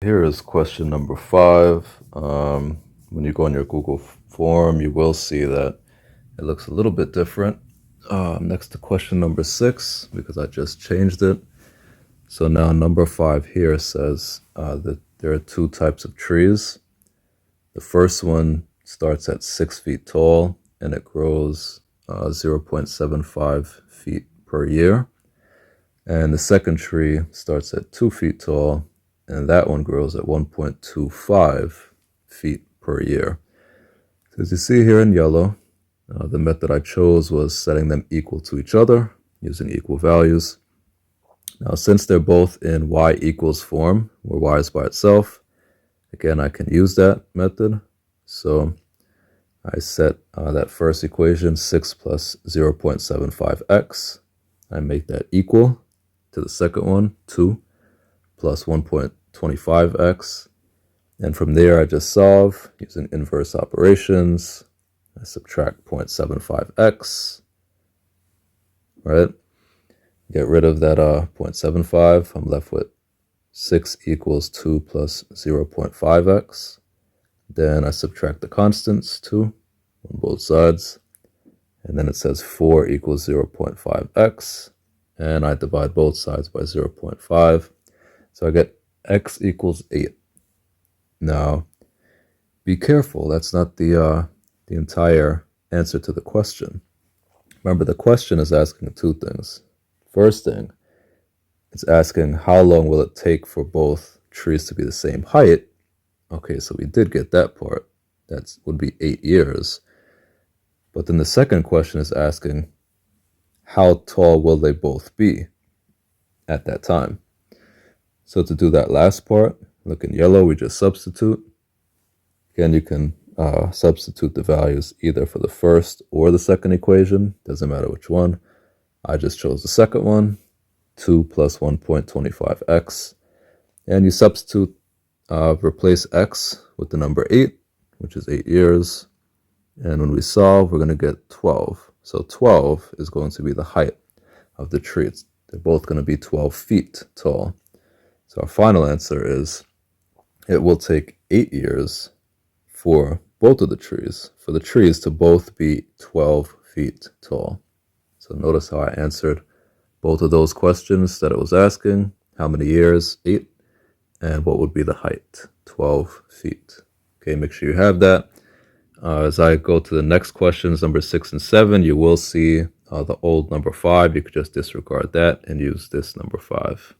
Here is question number 5. When you go on your Google form, you will see that it looks a little bit different next to question number 6 because I just changed it. So now number 5 here says that there are 2 types of trees. The first one starts at 6 feet tall and it grows 0.75 feet per year. And the second tree starts at 2 feet tall and that one grows at 1.25 feet per year. So as you see here in yellow, the method I chose was setting them equal to each other using equal values. Now, since they're both in y equals form, where y is by itself, again, I can use that method. So I set that first equation, 6 plus 0.75x. I make that equal to the second one, 2 plus 1.25x. And from there, I just solve using inverse operations. I subtract 0.75x, right? Get rid of that 0.75. I'm left with 6 equals 2 plus 0.5x. Then I subtract the constants, 2, on both sides. And then it says 4 equals 0.5x. And I divide both sides by 0.5. So I get x equals 8. Now, be careful. That's not the entire answer to the question. Remember, the question is asking 2 things. First thing, it's asking how long will it take for both trees to be the same height. Okay, so we did get that part. That would be 8 years. But then the second question is asking how tall will they both be at that time. So to do that last part, look in yellow, we just substitute. Again, you can substitute the values either for the first or the second equation. Doesn't matter which one. I just chose the second one, 2 plus 1.25x. And you substitute, replace x with the number 8, which is 8 years. And when we solve, we're going to get 12. So 12 is going to be the height of the tree. They're both going to be 12 feet tall. So our final answer is it will take 8 years for both of the trees, for the trees to both be 12 feet tall. So notice how I answered both of those questions that it was asking. How many years? 8. And what would be the height? 12 feet. Okay, make sure you have that. As I go to the next questions, number 6 and 7, you will see the old number 5. You could just disregard that and use this number 5.